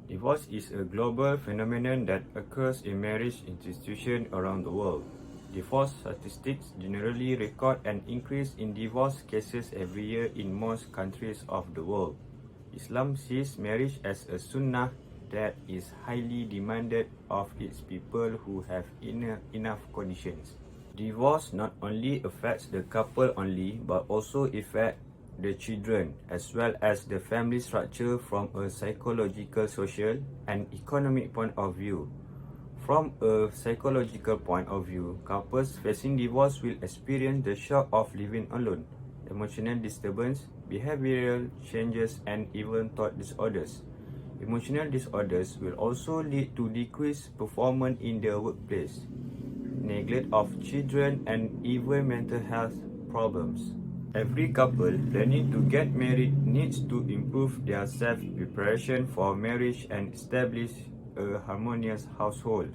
Divorce is a global phenomenon that occurs in marriage institutions around the world. Divorce statistics generally record an increase in divorce cases every year in most countries of the world. Islam sees marriage as a sunnah that is highly demanded of its people who have enough conditions. Divorce not only affects the couple only, but also affects the children as well as the family structure from a psychological, social and economic point of view. From a psychological point of view, couples facing divorce will experience the shock of living alone, emotional disturbance, behavioral changes and even thought disorders. Emotional disorders will also lead to decreased performance in the workplace, neglect of children and even mental health problems. Every couple planning to get married needs to improve their self-preparation for marriage and establish a harmonious household.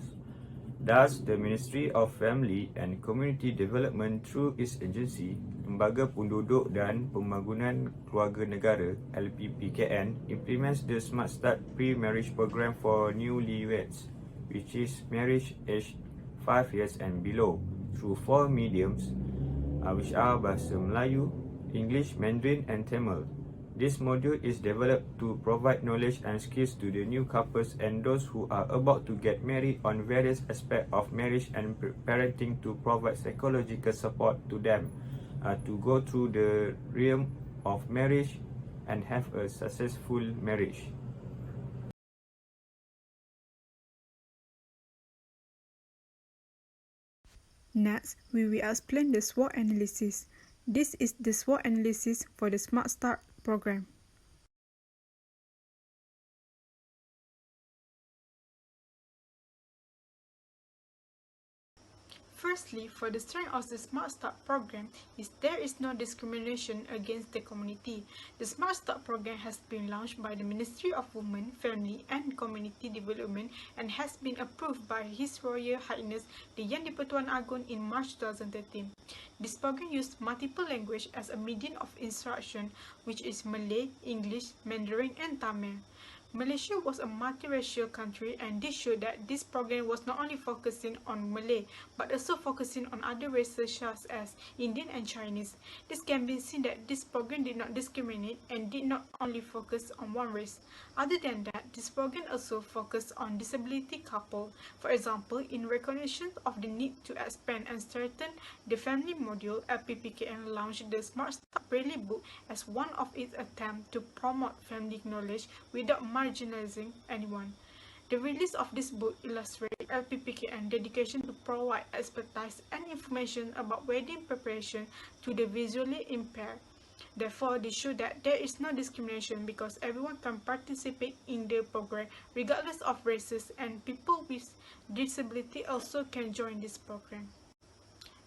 Thus, the Ministry of Family and Community Development through its agency, Lembaga Penduduk dan Pembangunan Keluarga Negara (LPPKN) implements the Smart Start Pre-Marriage Program for newlyweds, which is marriage aged 5 years and below, through 4 mediums, which are Bahasa Melayu, English, Mandarin and Tamil. This module is developed to provide knowledge and skills to the new couples and those who are about to get married on various aspects of marriage and parenting, to provide psychological support to them to go through the realm of marriage and have a successful marriage. Next, we will explain the SWOT analysis. This is the SWOT analysis for the Smart Start program. Firstly, for the strength of the Smart Start program is there is no discrimination against the community. The Smart Start program has been launched by the Ministry of Women, Family and Community Development and has been approved by His Royal Highness the Yang di-Pertuan Agong in March 2013. This program used multiple language as a medium of instruction, which is Malay, English, Mandarin and Tamil. Malaysia was a multiracial country, and this showed that this program was not only focusing on Malay but also focusing on other races such as Indian and Chinese. This can be seen that this program did not discriminate and did not only focus on one race. Other than that, this program also focused on disability couple. For example, in recognition of the need to expand and strengthen the family module, LPPKN launched the Smart Start Braille book as one of its attempts to promote family knowledge without marginalizing anyone. The release of this book illustrates LPPKN dedication to provide expertise and information about wedding preparation to the visually impaired. Therefore, they show that there is no discrimination because everyone can participate in the program regardless of races, and people with disability also can join this program.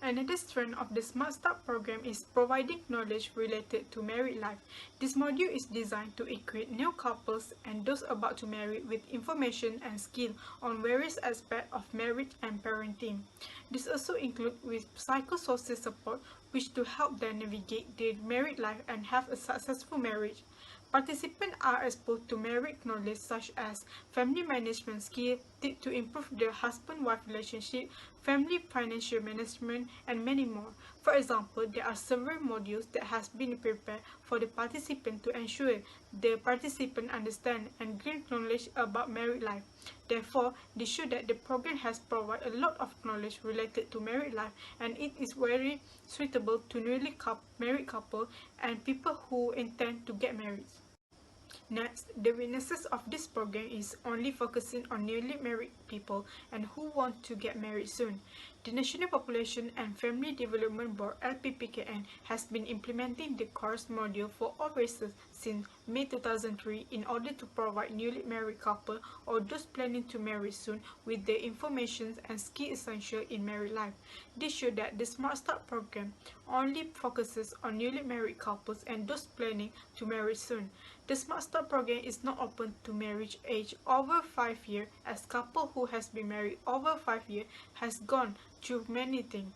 Another strength of the Smart Start program is providing knowledge related to married life. This module is designed to equip new couples and those about to marry with information and skill on various aspects of marriage and parenting. This also includes with psychosocial support, which to help them navigate their married life and have a successful marriage. Participants are exposed to marriage knowledge such as family management skills, tips to improve the husband-wife relationship, family financial management, and many more. For example, there are several modules that has been prepared for the participant to ensure the participant understand and gain knowledge about married life. Therefore, they show that the program has provided a lot of knowledge related to married life, and it is very suitable to newly married couple and people who intend to get married. Next, the witnesses of this program is only focusing on newly married people and who want to get married soon. The National Population and Family Development Board (LPPKN) has been implementing the course module for all races since May 2003 in order to provide newly married couple or those planning to marry soon with the information and skills essential in married life. This shows that the Smart Start program only focuses on newly married couples and those planning to marry soon. The Smart Start program is not open to marriage age over 5 years, as couple who has been married over 5 years has gone through many things.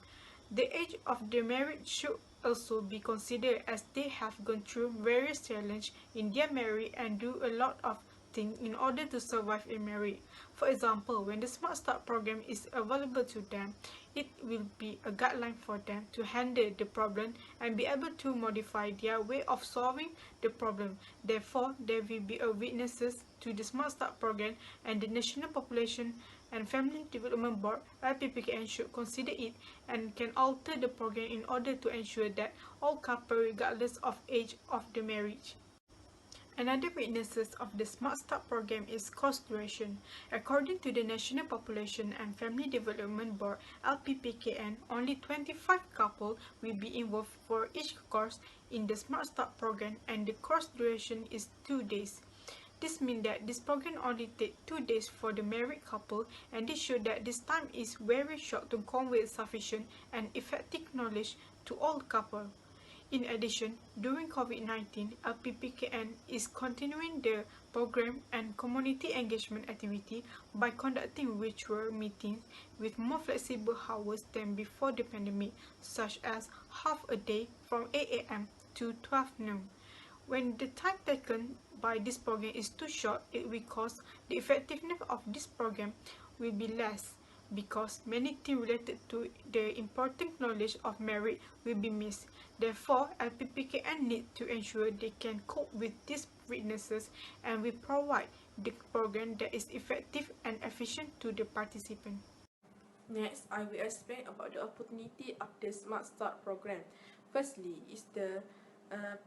The age of the marriage should also be considered, as they have gone through various challenges in their marriage and do a lot of things in order to survive in marriage. For example, when the Smart Start program is available to them, it will be a guideline for them to handle the problem and be able to modify their way of solving the problem. Therefore, there will be a witnesses to the Smart Start program, and the National Population and Family Development Board (LPPKN) should consider it and can alter the program in order to ensure that all couples, regardless of age of the marriage. Another weaknesses of the Smart Start program is course duration. According to the National Population and Family Development Board (LPPKN), only 25 couples will be involved for each course in the Smart Start program, and the course duration is 2 days. This means that this program only takes 2 days for the married couple, and this shows that this time is very short to convey sufficient and effective knowledge to all couples. In addition, during COVID-19, LPPKN is continuing the program and community engagement activity by conducting virtual meetings with more flexible hours than before the pandemic, such as half a day from 8 a.m. to 12 noon. When the time taken by this program is too short, it will cause the effectiveness of this program will be less, because many things related to the important knowledge of marriage will be missed. Therefore, LPPKN need to ensure they can cope with these weaknesses and will provide the program that is effective and efficient to the participant. Next, I will explain about the opportunity of the Smart Start program. Firstly, is the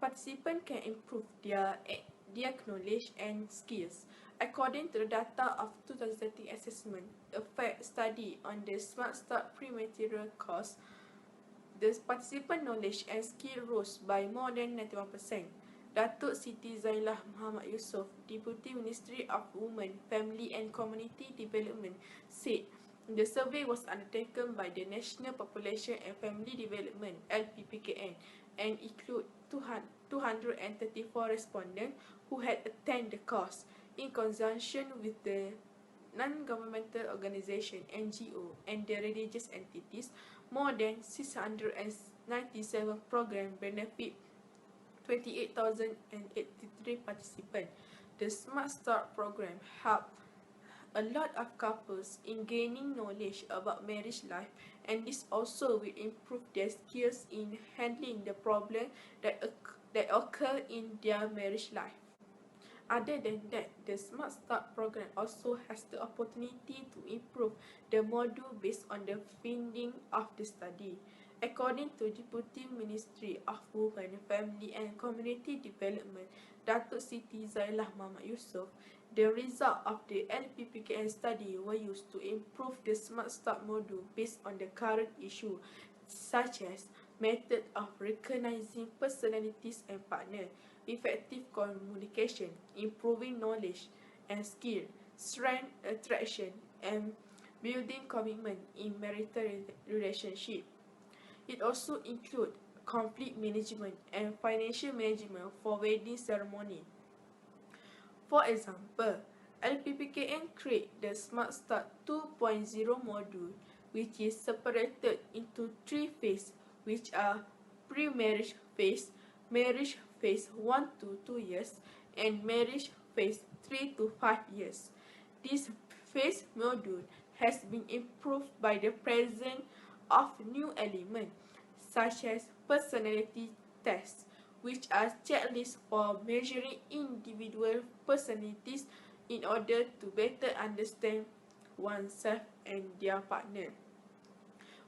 participant can improve their knowledge and skills. According to the data of 2013 assessment, a fact study on the Smart Start pre-material course, the participant knowledge and skill rose by more than 91%. Datuk Siti Zailah Muhammad Yusof, Deputy Ministry of Women, Family and Community Development, said the survey was undertaken by the National Population and Family Development (LPPKN) and include 234 respondents who had attended the course. In conjunction with the non-governmental organisation (NGO) and the religious entities, more than 697 programs benefit 28,083 participants. The Smart Start program helped a lot of couples in gaining knowledge about marriage life, and this also will improve their skills in handling the problems that occur in their marriage life. Other than that, the Smart Start program also has the opportunity to improve the module based on the finding of the study. According to Deputy Ministry of Women, Family and Community Development, Datuk Siti Zailah Muhammad Yusof, the result of the LPPKN study were used to improve the Smart Start module based on the current issue, such as method of recognizing personalities and partners, effective communication, improving knowledge and skill, strength, attraction, and building commitment in marital relationship. It also includes conflict management and financial management for wedding ceremony. For example, LPPKN create the Smart Start 2.0 module, which is separated into 3 phases, which are pre-marriage phase, marriage phase 1 to 2 years, and marriage phase 3 to 5 years. This phase module has been improved by the presence of new elements, such as personality tests, which are checklists for measuring individual personalities in order to better understand oneself and their partner.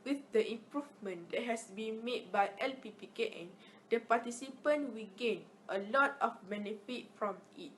With the improvement that has been made by LPPKN, the participant will gain a lot of benefit from it.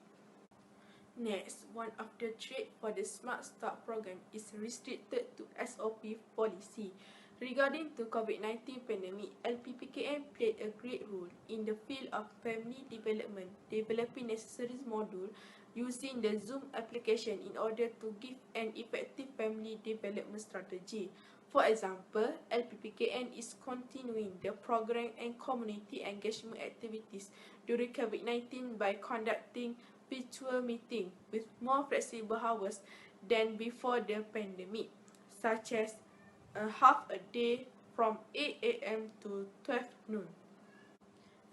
Next, one of the traits for the Smart Start program is restricted to SOP policy. Regarding to COVID-19 pandemic, LPPKN played a great role in the field of family development, developing necessary module using the Zoom application in order to give an effective family development strategy. For example, LPPKN is continuing the program and community engagement activities during COVID-19 by conducting virtual meetings with more flexible hours than before the pandemic, such as half a day from 8 a.m. to 12 noon.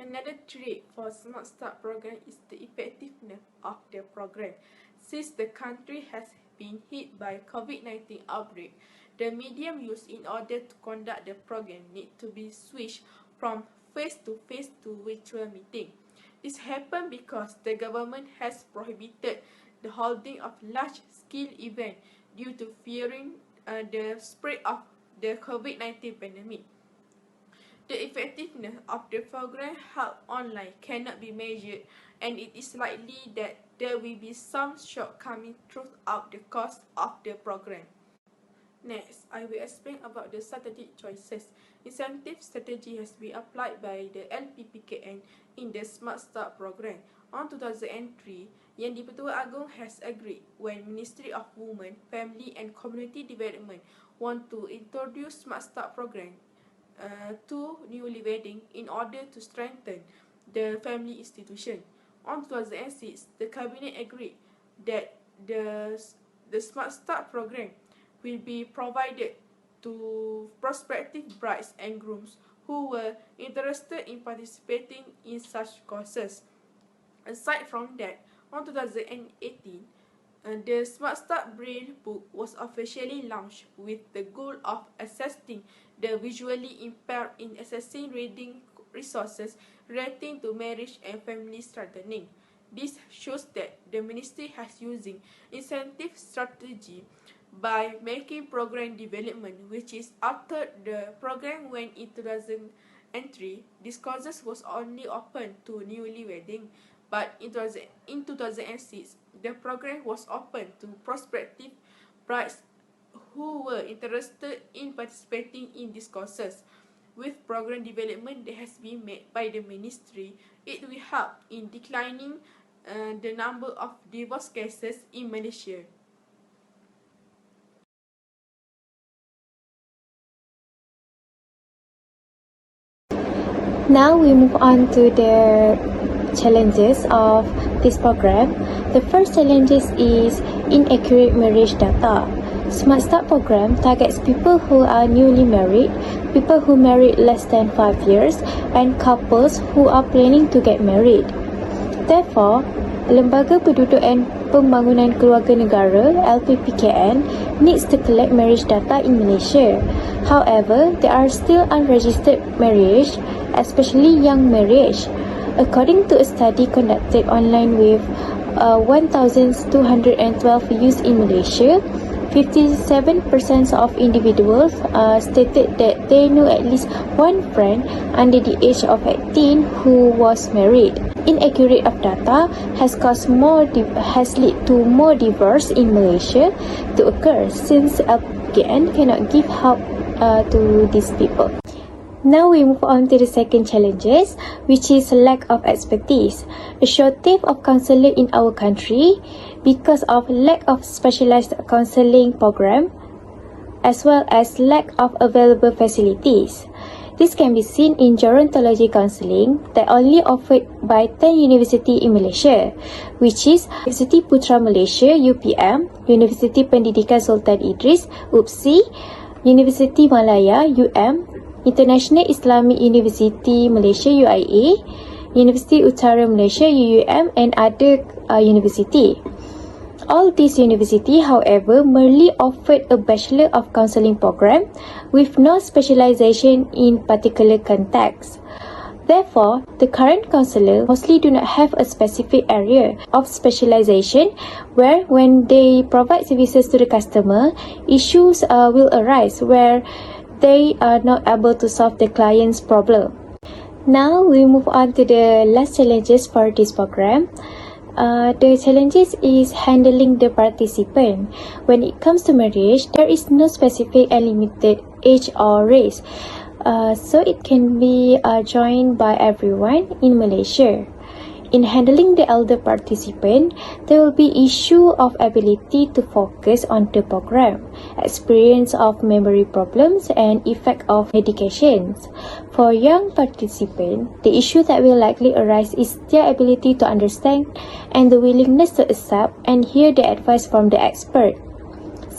Another trait for Smart Start program is the effectiveness of the program. Since the country has been hit by COVID-19 outbreak, the medium used in order to conduct the program need to be switched from face-to-face to virtual meeting. This happened because the government has prohibited the holding of large-scale events due to fearing the spread of the COVID-19 pandemic. The effectiveness of the program held online cannot be measured, and it is likely that there will be some shortcomings throughout the course of the program. Next, I will explain about the strategic choices. Incentive strategy has been applied by the LPPKN in the Smart Start program. On 2003, Yang di-Pertua Agong has agreed when Ministry of Women, Family and Community Development want to introduce Smart Start program to newly wedding in order to strengthen the family institution. On 2006, the Cabinet agreed that the Smart Start program will be provided to prospective brides and grooms who were interested in participating in such courses. Aside from that, on 2018, the Smart Start Braille book was officially launched with the goal of assisting the visually impaired in accessing reading resources relating to marriage and family strengthening. This shows that the ministry has using incentive strategy by making program development, which is after the program when in 2003, this courses was only open to newly wedding, but in 2006, the program was open to prospective brides who were interested in participating in these courses. With program development that has been made by the ministry, it will help in declining the number of divorce cases in Malaysia. Now we move on to the challenges of this program. The first challenge is inaccurate marriage data. Smart Start program targets people who are newly married, people who married less than 5 years, and couples who are planning to get married. Therefore, Lembaga Pendudukan Pembangunan Keluarga Negara (LPPKN) needs to collect marriage data in Malaysia. However, there are still unregistered marriage, especially young marriage. According to a study conducted online with 1,212 youths in Malaysia, 57% of individuals stated that they knew at least one friend under the age of 18 who was married. Inaccurate of data has led to more divorce in Malaysia to occur since LPPKN cannot give help to these people. Now we move on to the second challenges, which is lack of expertise. A shortage of counselor in our country because of lack of specialized counseling program, as well as lack of available facilities. This can be seen in gerontology counseling that only offered by 10 universities in Malaysia, which is Universiti Putra Malaysia (UPM), Universiti Pendidikan Sultan Idris (UPSI), Universiti Malaya UM, International Islamic University Malaysia (UIA), Universiti Utara Malaysia (UUM), and other university. All these universities, however, merely offered a Bachelor of Counselling program with no specialization in particular context. Therefore, the current counsellor mostly do not have a specific area of specialization where when they provide services to the customer, issues will arise where they are not able to solve the client's problem. Now we move on to the last challenges for this program. The challenges is handling the participant. When it comes to marriage, there is no specific and limited age or race, so it can be joined by everyone in Malaysia. In handling the elder participant, there will be issue of ability to focus on the program, experience of memory problems, and effect of medications. For young participants, the issue that will likely arise is their ability to understand and the willingness to accept and hear the advice from the expert.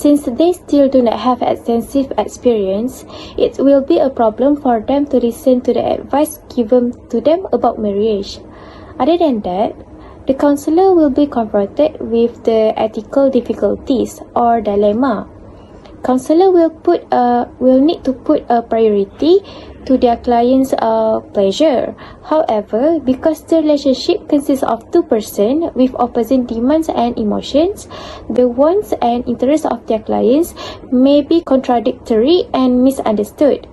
Since they still do not have extensive experience, it will be a problem for them to listen to the advice given to them about marriage. Other than that, the counselor will be confronted with the ethical difficulties or dilemma. Counselor will need to put a priority to their client's pleasure. However, because the relationship consists of two persons with opposite demands and emotions, the wants and interests of their clients may be contradictory and misunderstood.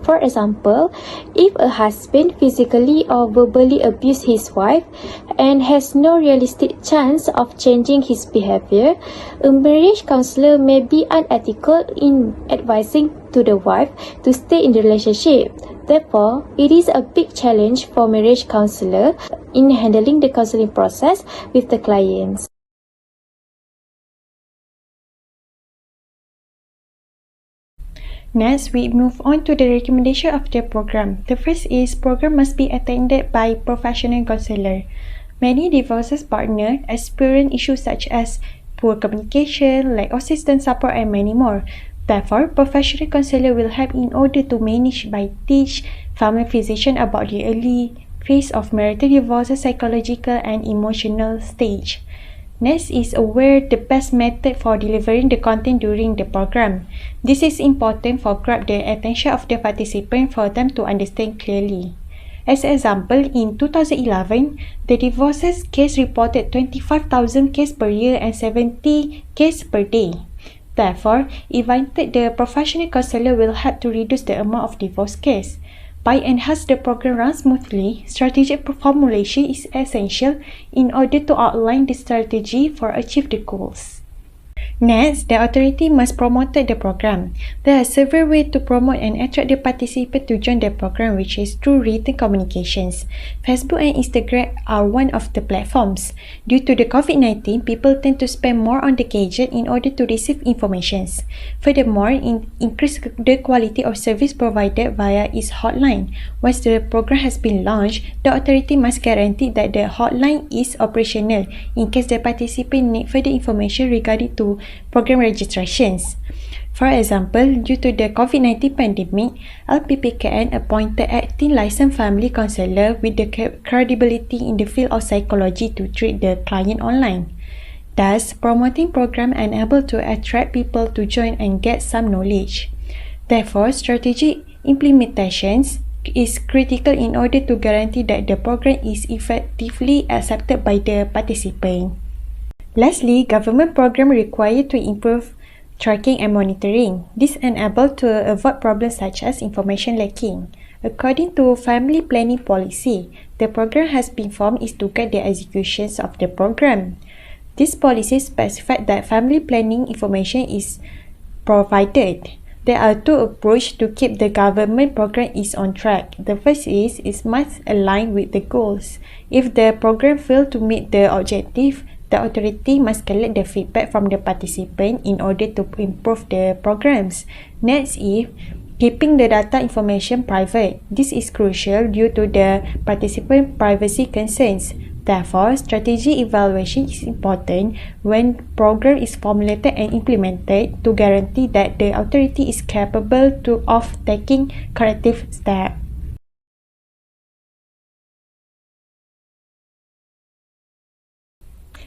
For example, if a husband physically or verbally abuses his wife and has no realistic chance of changing his behavior, a marriage counselor may be unethical in advising to the wife to stay in the relationship. Therefore, it is a big challenge for marriage counselor in handling the counseling process with the clients. Next, we move on to the recommendation of the program. The first is program must be attended by professional counselor. Many divorces partners experience issues such as poor communication, lack of system support, and many more. Therefore, professional counselor will help in order to manage by teach family physician about the early phase of marital divorce, psychological and emotional stage. Next is aware the best method for delivering the content during the program. This is important for grab the attention of the participant for them to understand clearly. As an example, in 2011, the divorces case reported 25,000 cases per year and 70 cases per day. Therefore, invited the professional counselor will help to reduce the amount of divorce case. By enhancing the program run smoothly, strategic formulation is essential in order to outline the strategy for achieve the goals. Next, the authority must promote the program. There are several ways to promote and attract the participant to join the program, which is through written communications. Facebook and Instagram are one of the platforms. Due to the COVID-19, people tend to spend more on the gadget in order to receive information. Furthermore, increase the quality of service provided via its hotline. Once the program has been launched, the authority must guarantee that the hotline is operational in case the participant need further information regarding to program registrations. For example, due to the COVID-19 pandemic, LPPKN appointed acting licensed family counselor with the credibility in the field of psychology to treat the client online. Thus, promoting program enable to attract people to join and get some knowledge. Therefore, strategic implementations is critical in order to guarantee that the program is effectively accepted by the participant. Lastly, government program required to improve tracking and monitoring. This enables to avoid problems such as information lacking. According to family planning policy, the program has been formed is to guide the executions of the program. This policy specifies that family planning information is provided. There are two approaches to keep the government program is on track. The first is it must align with the goals. If the program fails to meet the objective, the authority must collect the feedback from the participant in order to improve the programs. Next is keeping the data information private. This is crucial due to the participant privacy concerns. Therefore, strategy evaluation is important when program is formulated and implemented to guarantee that the authority is capable of taking corrective steps.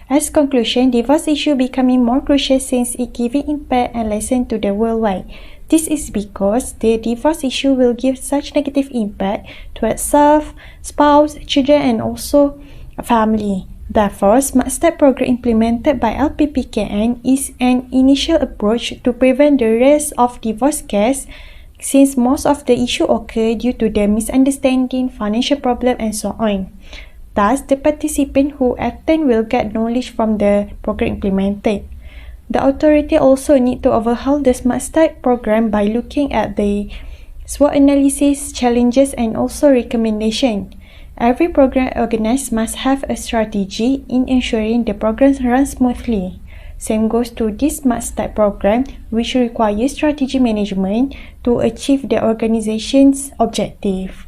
As conclusion, divorce issue becoming more crucial since it giving impact and lesson to the worldwide. This is because the divorce issue will give such negative impact to self, spouse, children, and also family. Therefore, Smart Step program implemented by LPPKN is an initial approach to prevent the rise of divorce case, since most of the issue occur due to the misunderstanding, financial problem, and so on. Thus, the participant who attend will get knowledge from the program implemented. The authority also need to overhaul the Smart Step program by looking at the SWOT analysis, challenges, and also recommendation. Every program organized must have a strategy in ensuring the programs run smoothly. Same goes to this Smart Step program, which requires strategy management to achieve the organization's objective.